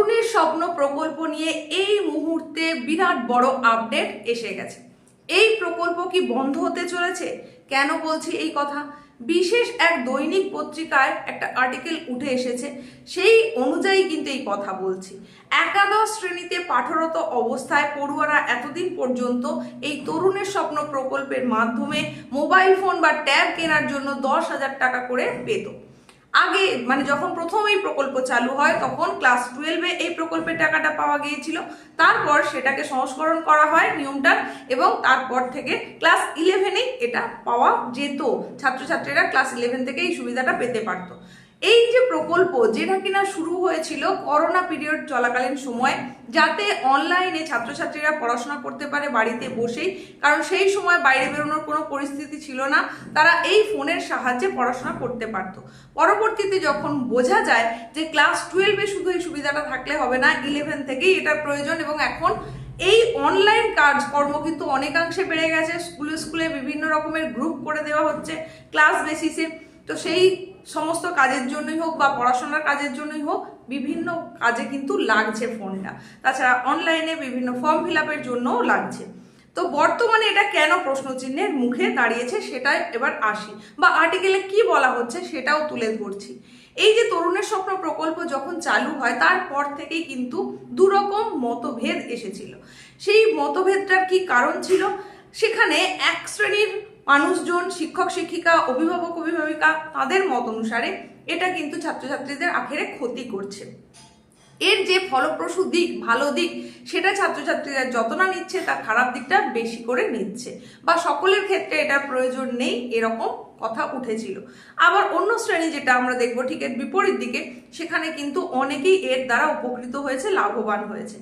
তরুণের স্বপ্ন প্রকল্প নিয়ে এই মুহূর্তে বিরাট বড় আপডেট এসে গেছে। এই প্রকল্প কি বন্ধ হতে চলেছে? কেন বলছি এই কথা? বিশেষ এক দৈনিক পত্রিকায় একটা আর্টিকেল উঠে এসেছে, সেই অনুযায়ী কিন্তু এই কথা বলছি। একাদশ শ্রেণীতে পাঠরত অবস্থায় পড়ুয়ারা এতদিন পর্যন্ত এই তরুণের স্বপ্ন প্রকল্পের মাধ্যমে মোবাইল ফোন বা ট্যাব কেনার জন্য 10,000 টাকা করে পেত। আগে যখন প্রথম এই প্রকল্প চালু হয় তখন ক্লাস 12-এ এই প্রকল্পের টাকাটা পাওয়া গিয়েছিল। তারপর সেটাকে সংস্করণ করা হয় নিয়মটার, এবং তারপর থেকে ক্লাস 11-এই এটা পাওয়া যেত। ছাত্রছাত্রীরা ক্লাস 11 থেকে এই সুবিধাটা পেতে পারত। এই যে প্রকল্প, যেটা কিনা শুরু হয়েছিল করোনা পিরিয়ড চলাকালীন সময়, যাতে অনলাইনে ছাত্রছাত্রীরা পড়াশোনা করতে পারে বাড়িতে বসেই, কারণ সেই সময় বাইরে বেরোনোর কোনো পরিস্থিতি ছিল না, তারা এই ফোনের সাহায্যে পড়াশোনা করতে পারত। পরবর্তীতে যখন বোঝা যায় যে ক্লাস 12-এ শুধু এই সুবিধাটা থাকলে হবে না, 11 থেকেই এটার প্রয়োজন, এবং এখন এই অনলাইন কাজকর্ম কিন্তু অনেকাংশে বেড়ে গেছে। স্কুলে বিভিন্ন রকমের গ্রুপ করে দেওয়া হচ্ছে ক্লাস বেসিসে। তো সেই সমস্ত কাজের জন্যই হোক বা পড়াশোনার কাজের জন্যই হোক, বিভিন্ন কাজে কিন্তু লাগছে ফোনটা। তাছাড়া অনলাইনে বিভিন্ন ফর্ম ফিল আপের জন্যও লাগছে। তো বর্তমানে এটা কেন প্রশ্নচিহ্নের মুখে দাঁড়িয়েছে সেটাই এবার আসি, বা আর্টিকেলে কি বলা হচ্ছে সেটাও তুলে ধরছি। এই যে তরুণের স্বপ্ন প্রকল্প যখন চালু হয় তারপর থেকেই কিন্তু দুরকম মতভেদ এসেছিল। সেই মতভেদটার কি কারণ ছিল? সেখানে এক শ্রেণীর মানুষজন, শিক্ষক শিক্ষিকা, অভিভাবক অভিভাবিকা, তাদের মত অনুসারে এটা কিন্তু ছাত্রছাত্রীদের আখেরে ক্ষতি করছে। এর যে ফলপ্রসূ দিক, ভালো দিক, সেটা ছাত্রছাত্রীরা যত না নিচ্ছে তার খারাপ দিকটা বেশি করে নিচ্ছে, বা সকলের ক্ষেত্রে এটার প্রয়োজন নেই, এরকম কথা উঠেছিল। আবার অন্য শ্রেণী, যেটা আমরা দেখবো ঠিক এর বিপরীত দিকে, সেখানে কিন্তু অনেকেই এর দ্বারা উপকৃত হয়েছে, লাভবান হয়েছে।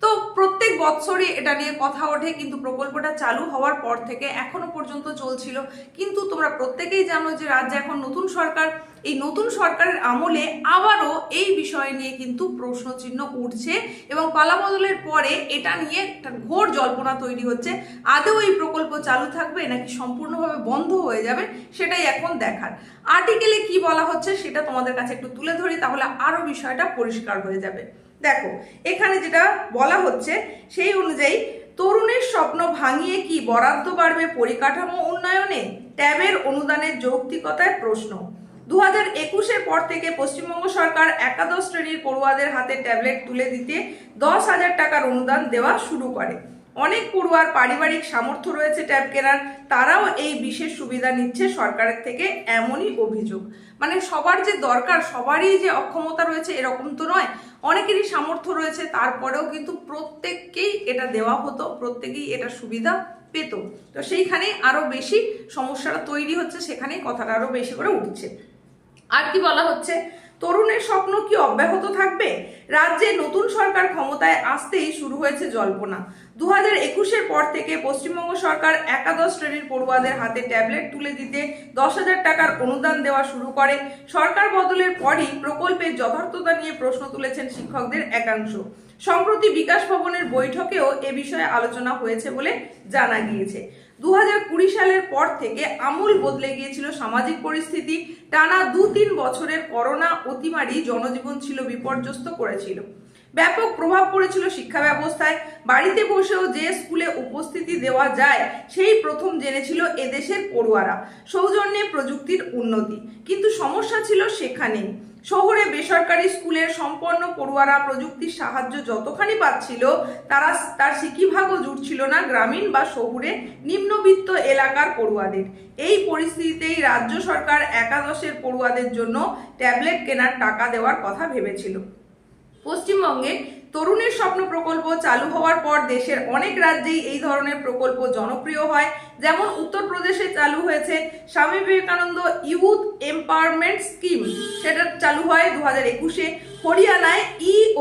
তো প্রত্যেক বছরই এটা নিয়ে কথা ওঠে, কিন্তু প্রকল্পটা চালু হওয়ার পর থেকে এখনো পর্যন্ত চলছিল। কিন্তু তোমরা প্রত্যেকেই জানো যে রাজ্যে এখন নতুন সরকার, এই নতুন সরকারের আমলে আবারও এই বিষয় নিয়ে কিন্তু প্রশ্নচিহ্ন উঠছে, এবং পালাবদলের পরে এটা নিয়ে একটা ঘোর জল্পনা তৈরি হচ্ছে। আদৌ এই প্রকল্প চালু থাকবে নাকি সম্পূর্ণভাবে বন্ধ হয়ে যাবে, সেটাই এখন দেখার। আর্টিকেলে কি বলা হচ্ছে সেটা তোমাদের কাছে একটু তুলে ধরি, তাহলে আরো বিষয়টা পরিষ্কার হয়ে যাবে। দেখো, এখানে যেটা বলা হচ্ছে সেই অনুযায়ী, তরুণের স্বপ্ন ভাঙিয়ে কি বরাদ্দ বাড়বে পরিকাঠামো উন্নয়নে? ট্যাবের অনুদানের যৌক্তিকতায় প্রশ্ন। 2021-এর পর থেকে পশ্চিমবঙ্গ সরকার একাদশ শ্রেণীর পড়ুয়াদের হাতে ট্যাবলেট তুলে দিতে 10,000 টাকার অনুদান দেওয়া শুরু করে। অনেক পড়ুয়ার পারিবারিক সামর্থ্য রয়েছে ট্যাব কেনার, তারাও এই বিশেষ সুবিধা নিচ্ছে সরকারের থেকে, এমনই অভিযোগ। সবার যে দরকার, সবারই যে অক্ষমতা রয়েছে এরকম তো নয়, অনেকেরই সামর্থ্য রয়েছে, তারপরেও কিন্তু প্রত্যেককেই এটা দেওয়া হতো, প্রত্যেকেই এটা সুবিধা পেত। তো সেইখানেই আরো বেশি সমস্যাটা তৈরি হচ্ছে, সেখানেই কথাটা আরো বেশি করে উঠছে। আর কি বলা হচ্ছে? তরুণের স্বপ্ন কি অব্যাহত থাকবে? রাজ্যে নতুন সরকার ক্ষমতায় আসতেই শুরু হয়েছে জল্পনা। 2021-এর পর থেকে পশ্চিমবঙ্গ সরকার একাদশ শ্রেণীর পড়ুয়াদের হাতে ট্যাবলেট তুলে দিতে 10,000 টাকার অনুদান দেওয়া শুরু করে। সরকার বদলের পরই প্রকল্পের যথার্থতা নিয়ে প্রশ্ন তুলেছেন শিক্ষকদের একাংশ। সম্প্রতি বিকাশ ভবনের বৈঠকেও এ বিষয়ে আলোচনা হয়েছে বলে জানা গিয়েছে। 2020 সালের পর থেকে আমূল বদলে গিয়েছিল সামাজিক পরিস্থিতি। টানা 2-3 বছরের করোনা অতিমারি জনজীবন ছিল বিপর্যস্ত করেছিল। ব্যাপক প্রভাব পড়েছিল শিক্ষা ব্যবস্থায়। বাড়িতে বসেও যে স্কুলে উপস্থিতি দেওয়া যায় সেই প্রথম জেনেছিল এদেশের পড়ুয়ারা। সৌজন্যে প্রযুক্তির উন্নতি, কিন্তু সমস্যা ছিল সেখানেই। শহরে বেসরকারি স্কুলের সম্পন্ন পড়ুয়ারা প্রযুক্তির সাহায্য যতখানি পাচ্ছিল, তার সিকিভাগও জুটছিল না গ্রামীণ বা শহুরে নিম্নবিত্ত এলাকার পড়ুয়াদের। এই পরিস্থিতিতেই রাজ্য সরকার একাদশের পড়ুয়াদের জন্য ট্যাবলেট কেনার টাকা দেওয়ার কথা ভেবেছিল। পশ্চিমবঙ্গে তরুণের স্বপ্ন প্রকল্প চালু হওয়ার পর দেশের অনেক রাজ্যেই এই ধরনের প্রকল্প জনপ্রিয় হয়। যেমন উত্তরপ্রদেশে চালু হয়েছে Swami Vivekananda youth empowerment scheme, সেটা চালু হয় 2021-এ। হরিয়ানায়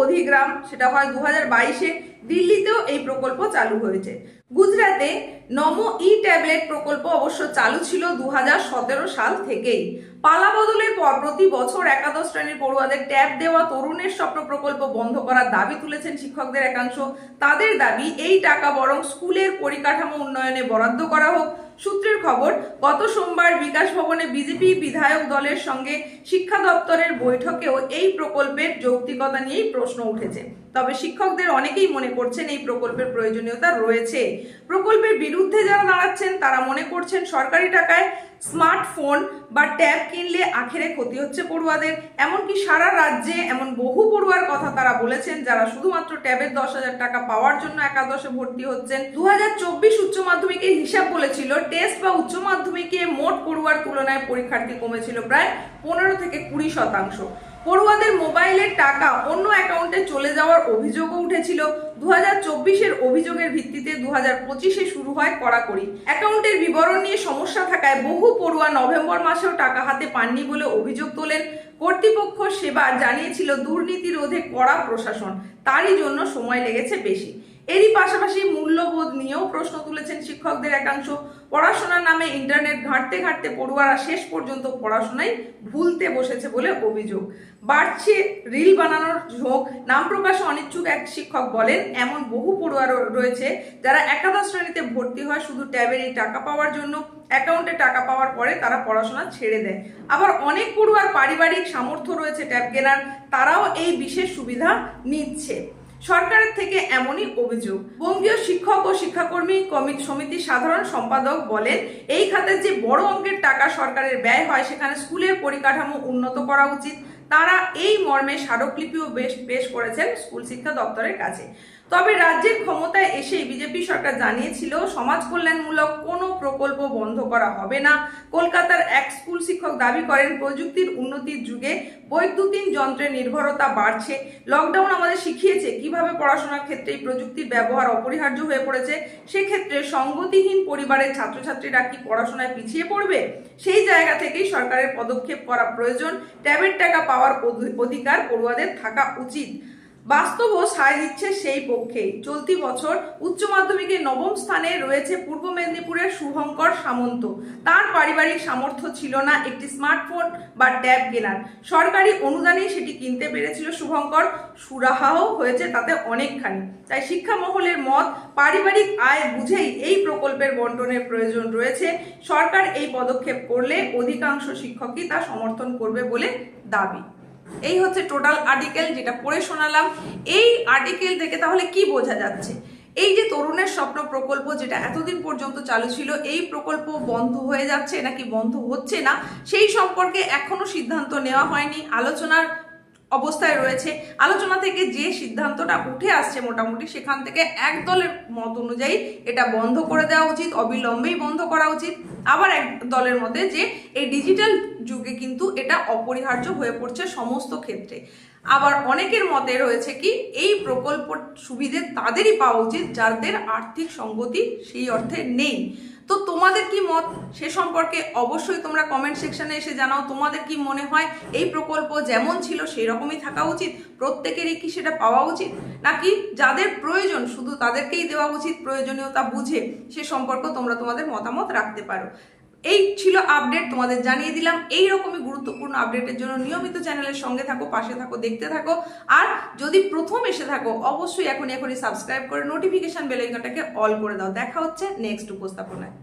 অধিগ্রাম, সেটা হয় 2022-এ। দিল্লিতেও এই প্রকল্প চালু হয়েছে। গুজরাটে নমো ট্যাবলেট প্রকল্প অবশ্য চালু ছিল 2017 সাল থেকেই। পালা বদলের পর প্রতি বছর একাদশ শ্রেণীর পড়ুয়াদের ট্যাব দেওয়া তরুণের স্বপ্ন প্রকল্প বন্ধ করার দাবি তুলেছেন শিক্ষকদের একাংশ। তাদের দাবি, এই টাকা বরং স্কুলের পরিকাঠামো উন্নয়নে বরাদ্দ করা হোক। সূত্রের খবর, গত সোমবার বিকাশ ভবনে বিজেপি বিধায়ক দলের সঙ্গে শিক্ষা দপ্তরের বৈঠকেও এই প্রকল্পের যৌক্তিকতা নিয়েই প্রশ্ন উঠেছে। তবে শিক্ষকদের অনেকেই মনে করছেন এই প্রকল্পের প্রয়োজনীয়তা রয়েছে। প্রকল্পের বিরুদ্ধে যারা দাঁড়াচ্ছেন তারা মনে করছেন সরকারি টাকায় স্মার্টফোন বা ট্যাব কিনলে আখেরে ক্ষতি হচ্ছে পড়ুয়াদের। এমনকি সারা রাজ্যে এমন বহু পড়ুয়ার কথা তারা বলেছেন যারা শুধুমাত্র ট্যাবের 10,000 টাকা পাওয়ার জন্য একাদশে ভর্তি হচ্ছেন। 2024 উচ্চ মাধ্যমিকের হিসাব বলেছিল টেস্ট বা উচ্চ মাধ্যমিকে মোট পড়ুয়ার তুলনায় পরীক্ষার্থী কমেছিল প্রায় 15 থেকে 20%। পড়ুয়াদের মোবাইলের টাকা অন্য অ্যাকাউন্টে চলে যাওয়ার অভিযোগও উঠেছিল। 2024-এর অভিযোগের ভিত্তিতে 2025-এ শুরু হয় কড়াকড়ি। অ্যাকাউন্টের বিবরণ নিয়ে সমস্যা থাকায় বহু পড়ুয়া নভেম্বর মাসেও টাকা হাতে পাননি বলে অভিযোগ তোলেন। কর্তৃপক্ষ সেবার জানিয়েছিল দুর্নীতি রোধে কড়া প্রশাসন, তারই জন্য সময় লেগেছে বেশি। এরই পাশাপাশি মূল্যবোধ নিয়েও প্রশ্ন তুলেছেন শিক্ষকদের একাংশ। পড়াশোনার নামে ইন্টারনেট ঘাঁটতে ঘাঁটতে পড়ুয়ারা শেষ পর্যন্ত পড়াশোনায় ভুলতে বসেছে বলে অভিযোগ। বাড়ছে রিল বানানোর ঝোঁক। নাম প্রকাশে অনিচ্ছুক এক শিক্ষক বলেন, এমন বহু পড়ুয়া রয়েছে যারা একাদশ শ্রেণীতে ভর্তি হয় শুধু ট্যাবের এই টাকা পাওয়ার জন্য। অ্যাকাউন্টে টাকা পাওয়ার পরে তারা পড়াশোনা ছেড়ে দেয়। আবার অনেক পড়ুয়ার পারিবারিক সামর্থ্য রয়েছে ট্যাব কেনার, তারাও এই বিশেষ সুবিধা নিচ্ছে। সরকারের থেকে এমনই অভিযোগ। বঙ্গীয় শিক্ষক ও শিক্ষাকর্মী সমিতির সাধারণ সম্পাদক বলেন, এই খাতের যে বড় অঙ্কের টাকা সরকারের ব্যয় হয় সেখানে স্কুলের পরিকাঠামো উন্নত করা উচিত। তারা এই মর্মে স্মারকলিপিও পেশ করেছেন স্কুল শিক্ষা দপ্তরের কাছে। তবে রাজ্যের ক্ষমতায় এসেই বিজেপি সরকার জানিয়েছিল সমাজ কল্যাণমূলক কোনো প্রকল্প বন্ধ করা হবে না। কলকাতার এক স্কুল শিক্ষক দাবি করেন, প্রযুক্তির উন্নতির যুগে বৈদ্যুতিন যন্ত্রের নির্ভরতা বাড়ছে। লকডাউন আমাদের শিখিয়েছে কিভাবে পড়াশোনার ক্ষেত্রে এই প্রযুক্তির ব্যবহার অপরিহার্য হয়ে পড়েছে। সেক্ষেত্রে সঙ্গতিহীন পরিবারের ছাত্রছাত্রীরা কি পড়াশোনায় পিছিয়ে পড়বে? সেই জায়গা থেকেই সরকারের পদক্ষেপ করা প্রয়োজন। ট্যাবের টাকা পাওয়ার অধিকার পড়ুয়াদের থাকা উচিত। বাস্তবও সায় দিচ্ছে সেই পক্ষেই। চলতি বছর উচ্চ মাধ্যমিকে 9ম স্থানে রয়েছে পূর্ব মেদিনীপুরের শুভঙ্কর সামন্ত। তার পারিবারিক সামর্থ্য ছিল না একটি স্মার্টফোন বা ট্যাব কেনার। সরকারি অনুদানেই সেটি কিনতে পেরেছিল শুভঙ্কর। সুরাহাও হয়েছে তাতে অনেকখানি। তাই শিক্ষা মহলের মত, পারিবারিক আয় বুঝেই এই প্রকল্পের বন্টনের প্রয়োজন রয়েছে। সরকার এই পদক্ষেপ করলে অধিকাংশ শিক্ষকই তা সমর্থন করবে বলে দাবি। এই হচ্ছে টোটাল আর্টিকেল যেটা পড়ে শোনালাম। এই আর্টিকেল থেকে তাহলে কি বোঝা যাচ্ছে? এই যে তরুণের স্বপ্ন প্রকল্প যেটা এতদিন পর্যন্ত চালু ছিল, এই প্রকল্প বন্ধ হয়ে যাচ্ছে নাকি বন্ধ হচ্ছে না সেই সম্পর্কে এখনো সিদ্ধান্ত নেওয়া হয়নি, আলোচনার অবস্থায় রয়েছে। আলোচনা থেকে যে সিদ্ধান্তটা উঠে আসছে মোটামুটি সেখান থেকে এক দলের মত অনুযায়ী এটা বন্ধ করে দেওয়া উচিত, অবিলম্বেই বন্ধ করা উচিত। আবার এক দলের মতে যে এই ডিজিটাল যুগে কিন্তু এটা অপরিহার্য হয়ে পড়ছে সমস্ত ক্ষেত্রে। আবার অনেকের মতে রয়েছে কি এই প্রকল্প সুবিধে তাদেরই পাওয়া উচিত যাদের আর্থিক সঙ্গতি সেই অর্থে নেই। তো তোমাদের কি মত সে সম্পর্কে অবশ্যই তোমরা কমেন্ট সেকশনে এসে জানাও। তোমাদের কি মনে হয় এই প্রকল্প যেমন ছিল সেই রকমই থাকা উচিত? প্রত্যেকেরই কি সেটা পাওয়া উচিত, নাকি যাদের প্রয়োজন শুধু তাদেরকেই দেওয়া উচিত প্রয়োজনীয়তা বুঝে? সে সম্পর্কে তোমরা তোমাদের মতামত রাখতে পারো। এই ছিল আপডেট, তোমাদের জানিয়ে দিলাম। এই রকমই গুরুত্বপূর্ণ আপডেটের জন্য নিয়মিত চ্যানেলের সঙ্গে থাকো, পাশে থাকো, দেখতে থাকো। আর যদি প্রথম এসে থাকো অবশ্যই এখনই সাবস্ক্রাইব করে নোটিফিকেশন বেল আইকনটাকে অল করে দাও। দেখা হচ্ছে নেক্সট উপস্থাপনায়।